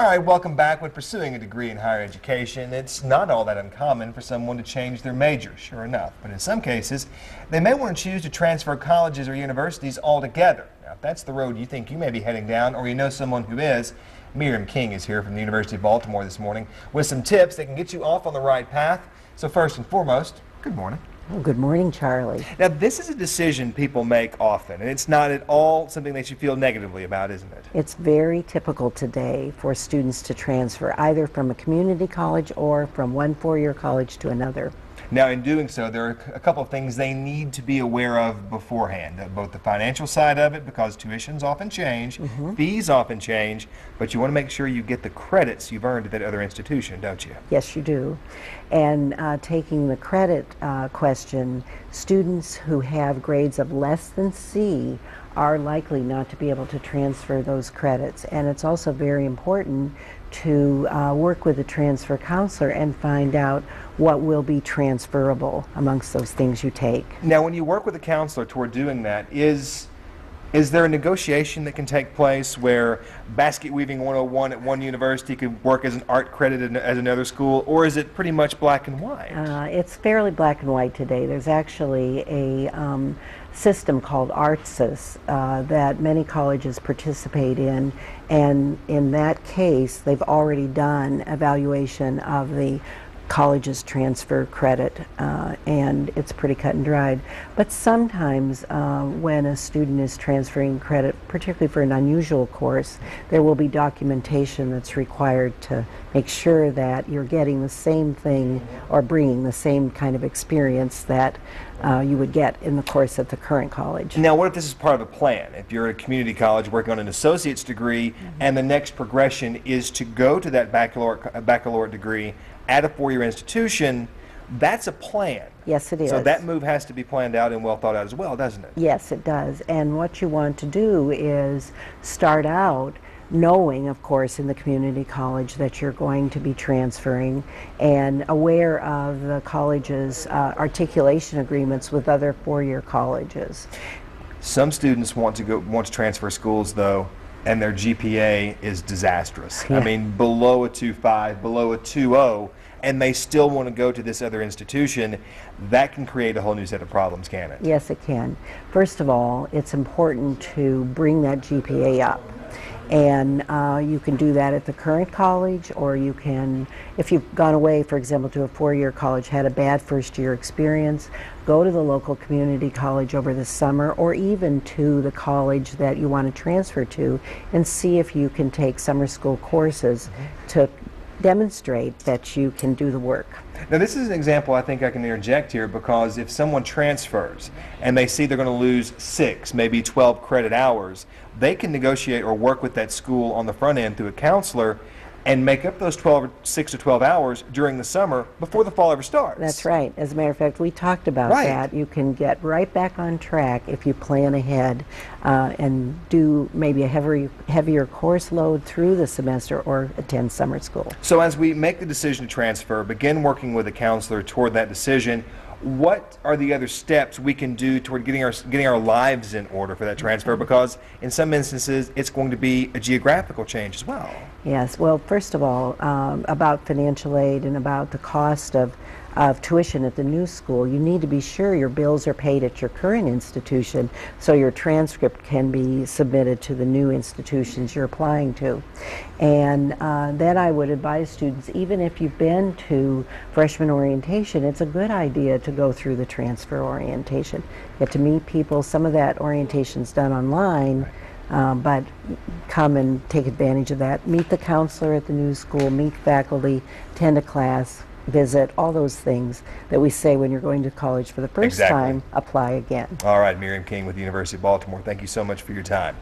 All right, welcome back. When pursuing a degree in higher education, it's not all that uncommon for someone to change their major, sure enough. But in some cases, they may want to choose to transfer colleges or universities altogether. Now, if that's the road you think you may be heading down, or you know someone who is, Miriam King is here from the University of Baltimore this morning with some tips that can get you off on the right path. So first and foremost, good morning. Well, good morning, Charlie. Now, this is a decision people make often, and it's not at all something they should feel negatively about, isn't it? It's very typical today for students to transfer either from a community college or from one four-year college to another. Now, in doing so, there are a couple of things they need to be aware of beforehand, both the financial side of it, because tuitions often change, fees often change, but you want to make sure you get the credits you've earned at that other institution, don't you? Yes, you do. And taking the credit question, students who have grades of less than C are likely not to be able to transfer those credits. And it's also very important to work with a transfer counselor and find out what will be transferable amongst those things you take. Now, when you work with a counselor toward doing that, is there a negotiation that can take place where basket weaving 101 at one university could work as an art credit at another school, or is it pretty much black and white? It's fairly black and white today. There's actually a system called ARTSYS that many colleges participate in, and in that case they've already done evaluation of the college's transfer credit, and it's pretty cut and dried. But sometimes when a student is transferring credit, particularly for an unusual course, there will be documentation that's required to make sure that you're getting the same thing or bringing the same kind of experience that you would get in the course at the current college. Now, what if this is part of a plan? If you're at a community college working on an associate's degree and the next progression is to go to that baccalaureate degree at a four-year institution, that's a plan. Yes, it is. So that move has to be planned out and well thought out as well, doesn't it? Yes, it does. And what you want to do is start out knowing, of course, in the community college that you're going to be transferring and aware of the college's articulation agreements with other four-year colleges. Some students want to transfer schools, though, and their GPA is disastrous. Yeah. I mean, below a 2.5, below a 2.0, and they still want to go to this other institution. That can create a whole new set of problems, can it? Yes, it can. First of all, it's important to bring that GPA up. And you can do that at the current college, or you can, if you've gone away, for example, to a four-year college, had a bad first-year experience, go to the local community college over the summer, or even to the college that you want to transfer to, and see if you can take summer school courses to demonstrate that you can do the work. Now, this is an example I think I can interject here, because if someone transfers and they see they're going to lose 6, maybe 12 credit hours, they can negotiate or work with that school on the front end through a counselor and make up those 6 to 12 hours during the summer before the fall ever starts. That's right. As a matter of fact, we talked about that. You can get right back on track if you plan ahead and do maybe a heavier course load through the semester or attend summer school. So as we make the decision to transfer, begin working with a counselor toward that decision. What are the other steps we can do toward getting our lives in order for that transfer? Because in some instances, it's going to be a geographical change as well. Yes. Well, first of all, about financial aid and about the cost of tuition at the new school, you need to be sure your bills are paid at your current institution so your transcript can be submitted to the new institutions you're applying to. And then I would advise students, even if you've been to freshman orientation, it's a good idea to go through the transfer orientation. Get to meet people. Some of that orientation's done online. But come and take advantage of that. Meet the counselor at the new school, meet faculty, attend a class, visit, all those things that we say when you're going to college for the first time, apply again. All right, Miriam King with the University of Baltimore, thank you so much for your time.